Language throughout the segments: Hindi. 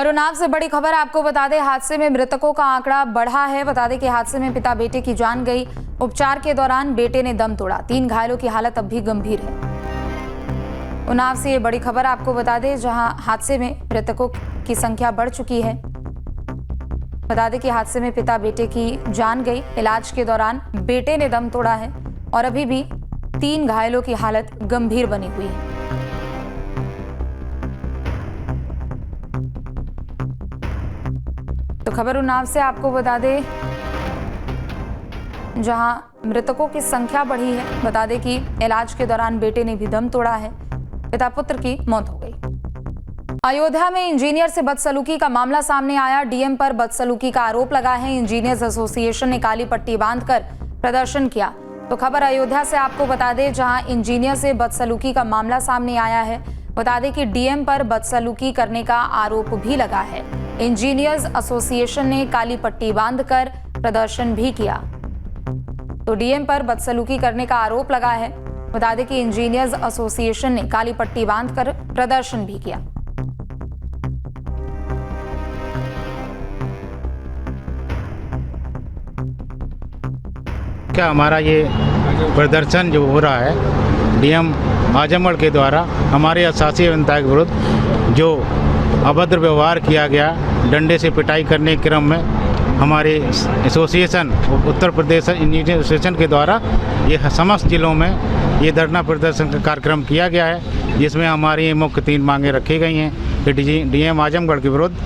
और उन्नाव से बड़ी खबर आपको बता दें, हादसे में मृतकों का आंकड़ा बढ़ा है। बता दें कि हादसे में पिता बेटे की जान गई। उपचार के दौरान बेटे ने दम तोड़ा। 3 घायलों की हालत अब भी गंभीर है। उन्नाव से ये बड़ी खबर आपको बता दें, जहां हादसे में मृतकों की संख्या बढ़ चुकी है। बता दें कि हादसे में पिता बेटे की जान गई। इलाज के दौरान बेटे ने दम तोड़ा है और अभी भी 3 घायलों की हालत गंभीर बनी हुई है। तो खबर उन्नाव से आपको बता दें, जहां मृतकों की संख्या बढ़ी है। बता दें कि इलाज के दौरान बेटे ने भी दम तोड़ा है। पिता पुत्र की मौत हो गई। अयोध्या में इंजीनियर से बदसलूकी का मामला सामने आया। डीएम पर बदसलूकी का आरोप लगा है। इंजीनियर्स एसोसिएशन ने काली पट्टी बांधकर प्रदर्शन किया। तो खबर अयोध्या से आपको बता दें, जहां इंजीनियर से बदसलूकी का मामला सामने आया है। बता दें कि डीएम पर बदसलूकी करने का आरोप भी लगा है। इंजीनियर्स एसोसिएशन ने काली पट्टी बांधकर प्रदर्शन भी किया। तो डीएम पर बदसलूकी करने का आरोप लगा है। बता दें कि इंजीनियर्स एसोसिएशन ने काली पट्टी बांधकर प्रदर्शन भी किया। क्या हमारा ये प्रदर्शन जो हो रहा है डीएम आजमगढ़ के द्वारा हमारे शासी जनता के विरुद्ध जो अभद्र व्यवहार किया गया, डंडे से पिटाई करने के क्रम में हमारे association Uttar Pradesh engineer association के द्वारा ये समस्त जिलों में ये धरना प्रदर्शन का कार्यक्रम किया गया है, जिसमें हमारी मुख्य 3 मांगें रखी गई हैं कि डीएम आजमगढ़ के विरुद्ध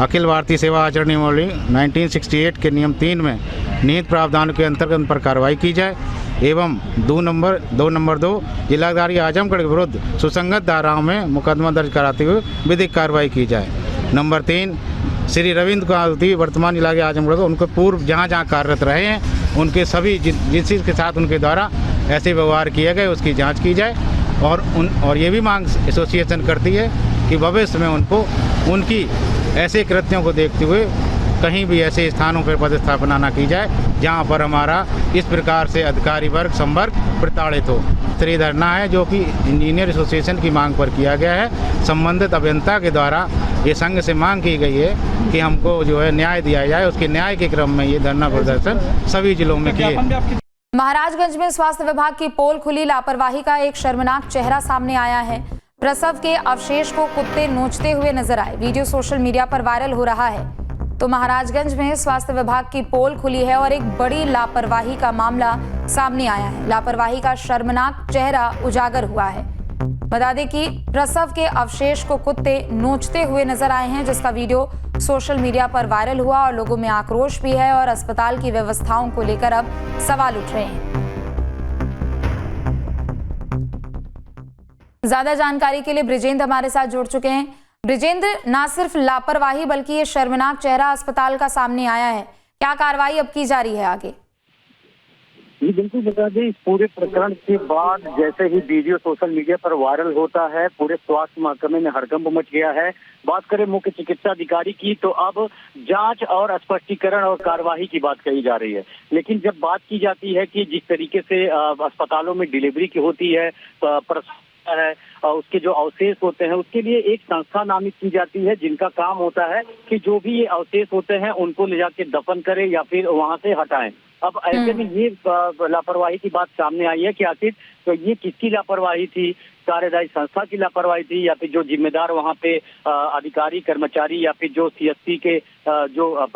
अखिल भारतीय सेवा आचरण नियमावली 1968 के नियम 3 में निहित प्रावधानों के अंतर्गत उन पर कार्रवाई की जाए एवं 2 नंबर 2 जिलाधिकारी आजमगढ़ के विरुद्ध सुसंगत धाराओं में मुकदमा दर्ज कराते हुए विधिक कार्रवाई की जाए। नंबर 3, श्री रविंद्र कुमार वर्तमान जिलाधिकारी आजमगढ़ को उनको पूर्व जहाँ कार्यरत रहे हैं उनके सभी जिस के साथ उनके द्वारा ऐसे व्यवहार किए गए उसकी जाँच की जाए। और ये भी मांग एसोसिएशन करती है कि भविष्य में उनको उनकी ऐसे कृत्यों को देखते हुए कहीं भी ऐसे स्थानों पर पदस्थापना न की जाए जहां पर हमारा इस प्रकार से अधिकारी वर्ग संवर्ग प्रताड़ित हो। तो ये धरना है जो कि इंजीनियर एसोसिएशन की मांग पर किया गया है। संबंधित अभियंता के द्वारा ये संघ से मांग की गई है कि हमको जो है न्याय दिया जाए। उसके न्याय के क्रम में ये धरना प्रदर्शन सभी जिलों में किए। महाराजगंज में स्वास्थ्य विभाग की पोल खुली। लापरवाही का एक शर्मनाक चेहरा सामने आया है। प्रसव के अवशेष को कुत्ते नोचते हुए नजर आए। वीडियो सोशल मीडिया पर वायरल हो रहा है। तो महाराजगंज में स्वास्थ्य विभाग की पोल खुली है और एक बड़ी लापरवाही का मामला सामने आया है। लापरवाही का शर्मनाक चेहरा उजागर हुआ है। बता दें कि प्रसव के अवशेष को कुत्ते नोचते हुए नजर आए हैं, जिसका वीडियो सोशल मीडिया पर वायरल हुआ और लोगों में आक्रोश भी है और अस्पताल की व्यवस्थाओं को लेकर अब सवाल उठ रहे हैं। ज्यादा जानकारी के लिए ब्रिजेंद्र हमारे साथ जुड़ चुके हैं। ब्रिजेंद्र, ना सिर्फ लापरवाही बल्कि ये शर्मनाक चेहरा अस्पताल का सामने आया है, क्या कार्रवाई अब की जा रही है आगे? जी बिल्कुल, बता दें इस पूरे प्रकरण के बाद जैसे ही वीडियो सोशल मीडिया पर वायरल होता है, पूरे स्वास्थ्य महकमे में हड़कंप मच गया है। बात करें मुख्य चिकित्सा अधिकारी की तो अब जांच और स्पष्टीकरण और कार्यवाही की बात कही जा रही है। लेकिन जब बात की जाती है कि जिस तरीके से अस्पतालों में डिलीवरी की होती है है और उसके जो अवशेष होते हैं उसके लिए एक संस्था नामित की जाती है, जिनका काम होता है कि जो भी ये अवशेष होते हैं उनको ले जाके दफन करें या फिर वहां से हटाएं। अब ऐसे में ये लापरवाही की बात सामने आई है कि आखिर तो ये किसकी लापरवाही थी? कार्यदायी संस्था की लापरवाही थी या फिर जो जिम्मेदार वहां पे अधिकारी कर्मचारी या फिर जो सीएससी के जो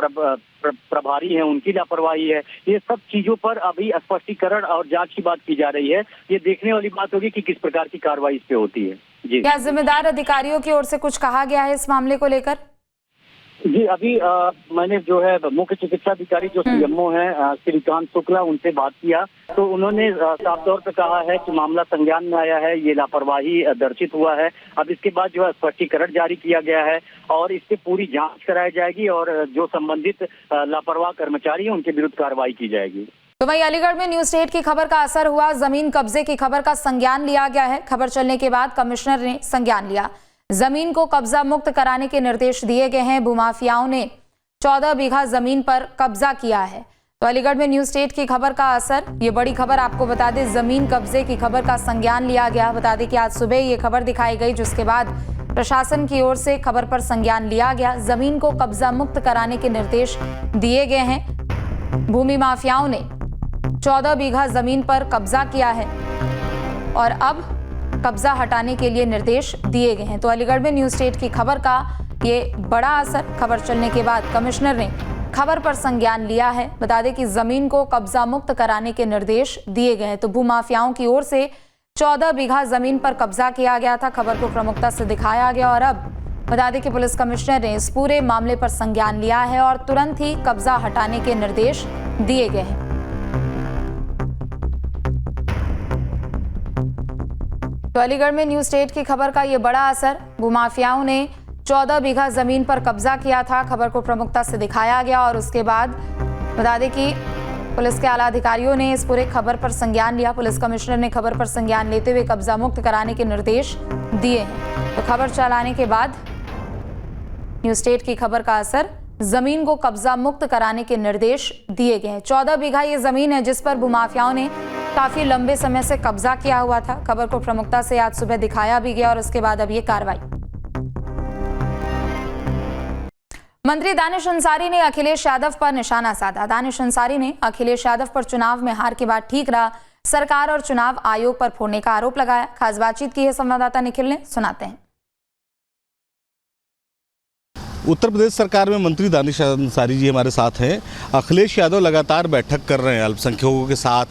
प्रभारी हैं उनकी लापरवाही है? ये सब चीजों पर अभी स्पष्टीकरण और जांच की बात की जा रही है। ये देखने वाली बात होगी कि किस प्रकार की कार्रवाई इस पे होती है। जी, क्या जिम्मेदार अधिकारियों की ओर से कुछ कहा गया है इस मामले को लेकर? जी अभी मैंने जो है मुख्य चिकित्सा अधिकारी जो सीएमओ हैं श्रीकांत शुक्ला, उनसे बात किया तो उन्होंने साफ तौर पे कहा है कि मामला संज्ञान में आया है, ये लापरवाही दर्शित हुआ है। अब इसके बाद जो है स्पष्टीकरण जारी किया गया है और इसकी पूरी जांच कराई जाएगी और जो संबंधित लापरवाह कर्मचारी हैं उनके विरुद्ध कार्रवाई की जाएगी। तो वहीं अलीगढ़ में न्यूज 8 की खबर का असर हुआ। जमीन कब्जे की खबर का संज्ञान लिया गया है। खबर चलने के बाद कमिश्नर ने संज्ञान लिया। जमीन को कब्जा मुक्त कराने के निर्देश दिए गए हैं। भूमाफियाओं ने 14 बीघा जमीन पर कब्जा किया है। तो अलीगढ़ में न्यूज 8 की खबर का असर, ये बड़ी खबर आपको बता दें, जमीन कब्जे की खबर का संज्ञान लिया गया। बता दें कि आज सुबह ये खबर दिखाई गई, जिसके बाद प्रशासन की ओर से खबर पर संज्ञान लिया गया। जमीन को कब्जा मुक्त कराने के निर्देश दिए गए हैं। भूमि माफियाओं ने 14 बीघा जमीन पर कब्जा किया है और अब कब्जा हटाने के लिए निर्देश दिए गए हैं। तो अलीगढ़ में न्यूज स्टेट की खबर का ये बड़ा असर। खबर चलने के बाद कमिश्नर ने खबर पर संज्ञान लिया है। बता दें कि जमीन को कब्जा मुक्त कराने के निर्देश दिए गए हैं। तो भूमाफियाओं की ओर से 14 बीघा जमीन पर कब्जा किया गया था। खबर को प्रमुखता से दिखाया गया और अब बता दें कि पुलिस कमिश्नर ने इस पूरे मामले पर संज्ञान लिया है और तुरंत ही कब्जा हटाने के निर्देश दिए गए हैं। तो अलीगढ़ में न्यूज स्टेट की खबर का ये बड़ा असर। भूमाफियाओं ने 14 बीघा जमीन पर कब्जा किया था। खबर को प्रमुखता से दिखाया गया और उसके बाद बता दें कि पुलिस के आला अधिकारियों ने इस पूरे खबर पर संज्ञान लिया। पुलिस कमिश्नर ने खबर पर संज्ञान लेते हुए कब्जा मुक्त कराने के निर्देश दिए हैं। तो खबर चलाने के बाद न्यूज स्टेट की खबर का असर, जमीन को कब्जा मुक्त कराने के निर्देश दिए गए हैं। 14 बीघा ये जमीन है जिस पर भूमाफियाओं ने काफी लंबे समय से कब्जा किया हुआ था। खबर को प्रमुखता से आज सुबह दिखाया भी गया और उसके बाद अब ये कार्रवाई। मंत्री दानिश अंसारी ने अखिलेश यादव पर निशाना साधा। दानिश अंसारी ने अखिलेश यादव पर चुनाव में हार के बाद ठीक रहा सरकार और चुनाव आयोग पर फोड़ने का आरोप लगाया। खास बातचीत की है संवाददाता निखिल ने, सुनाते हैं। उत्तर प्रदेश सरकार में मंत्री दानिश अंसारी जी हमारे साथ हैं। अखिलेश यादव लगातार बैठक कर रहे हैं अल्पसंख्यकों के साथ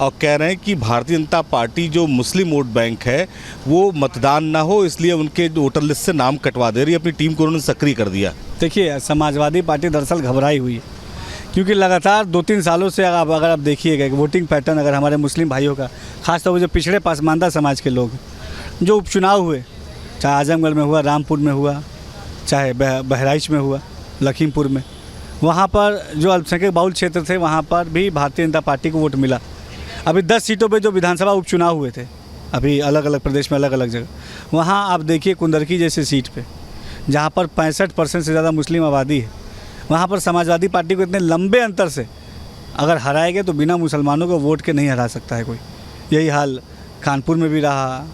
और कह रहे हैं कि भारतीय जनता पार्टी जो मुस्लिम वोट बैंक है वो मतदान ना हो, इसलिए उनके वोटर लिस्ट से नाम कटवा दे रही है। अपनी टीम को उन्होंने सक्रिय कर दिया। देखिए, समाजवादी पार्टी दरअसल घबराई हुई है क्योंकि लगातार 2-3 सालों से अगर आप देखिएगा वोटिंग पैटर्न अगर हमारे मुस्लिम भाइयों का, खासतौर पर जो पिछड़े पासमानदा समाज के लोग जो उपचुनाव हुए, चाहे आजमगढ़ में हुआ, रामपुर में हुआ, चाहे बहराइच में हुआ, लखीमपुर में, वहाँ पर जो अल्पसंख्यक बाहुल क्षेत्र थे वहाँ पर भी भारतीय जनता पार्टी को वोट मिला। अभी 10 सीटों पे जो विधानसभा उपचुनाव हुए थे अभी अलग अलग प्रदेश में अलग अलग जगह, वहाँ आप देखिए कुंदरकी जैसे सीट पे जहाँ पर 65% से ज़्यादा मुस्लिम आबादी है, वहाँ पर समाजवादी पार्टी को इतने लंबे अंतर से अगर हराए गए तो बिना मुसलमानों को वोट के नहीं हरा सकता है कोई। यही हाल कानपुर में भी रहा,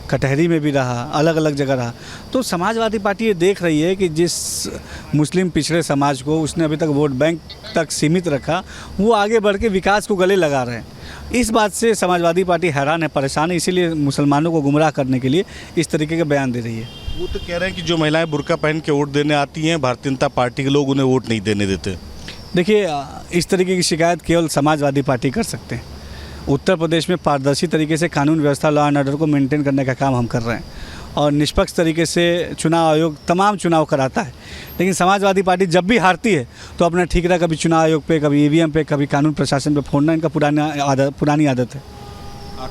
कटहरी में भी रहा, अलग अलग जगह रहा। तो समाजवादी पार्टी ये देख रही है कि जिस मुस्लिम पिछड़े समाज को उसने अभी तक वोट बैंक तक सीमित रखा, वो आगे बढ़ के विकास को गले लगा रहे हैं। इस बात से समाजवादी पार्टी हैरान है, परेशान है, इसीलिए मुसलमानों को गुमराह करने के लिए इस तरीके के बयान दे रही है। वो तो कह रहे हैं कि जो महिलाएं बुर्का पहन के वोट देने आती हैं, भारतीय जनता पार्टी के लोग उन्हें वोट नहीं देने देते। देखिए, इस तरीके की शिकायत केवल समाजवादी पार्टी कर सकते हैं। उत्तर प्रदेश में पारदर्शी तरीके से कानून व्यवस्था, लॉ एंड ऑर्डर को मेंटेन करने का काम हम कर रहे हैं और निष्पक्ष तरीके से चुनाव आयोग तमाम चुनाव कराता है। लेकिन समाजवादी पार्टी जब भी हारती है तो अपना ठीकरा कभी चुनाव आयोग पे, कभी ईवीएम पे, कभी कानून प्रशासन पे फोड़ना इनका पुरानी आदत है।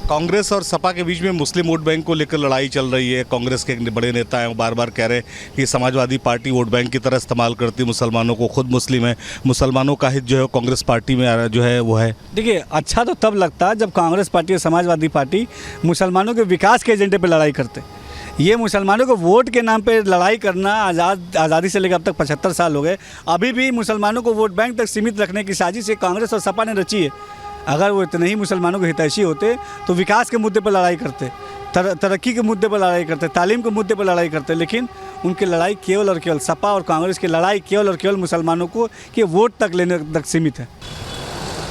कांग्रेस और सपा के बीच में मुस्लिम वोट बैंक को लेकर लड़ाई चल रही है। कांग्रेस के एक बड़े नेता हैं, वो बार बार कह रहे हैं कि समाजवादी पार्टी वोट बैंक की तरह इस्तेमाल करती है मुसलमानों को, खुद मुस्लिम है, मुसलमानों का हित जो है कांग्रेस पार्टी में जो है वो है। देखिए, अच्छा तो तब लगता है जब कांग्रेस पार्टी और समाजवादी पार्टी मुसलमानों के विकास के एजेंडे पर लड़ाई करते। ये मुसलमानों को वोट के नाम पे लड़ाई करना आज़ादी से लेकर अब तक 75 साल हो गए, अभी भी मुसलमानों को वोट बैंक तक सीमित रखने की साजिश कांग्रेस और सपा ने रची है। अगर वो इतने ही मुसलमानों के हितैषी होते तो विकास के मुद्दे पर लड़ाई करते, तरक्की के मुद्दे पर लड़ाई करते, तालीम के मुद्दे पर लड़ाई करते। लेकिन उनकी लड़ाई केवल और केवल, सपा और कांग्रेस की लड़ाई केवल और केवल मुसलमानों को के वोट तक लेने तक सीमित है।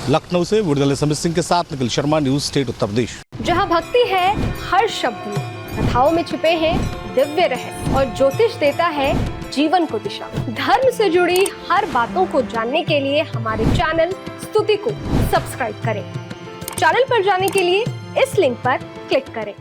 लखनऊ से वीडियो समित सिंह के साथ निखिल शर्मा, न्यूज स्टेट उत्तर प्रदेश। जहाँ भक्ति है हर शब्द में, कथाओं में छिपे हैं दिव्य रहस्य और ज्योतिष देता है जीवन को दिशा। धर्म से जुड़ी हर बातों को जानने के लिए हमारे चैनल स्तुति को सब्सक्राइब करें। चैनल पर जाने के लिए इस लिंक पर क्लिक करें।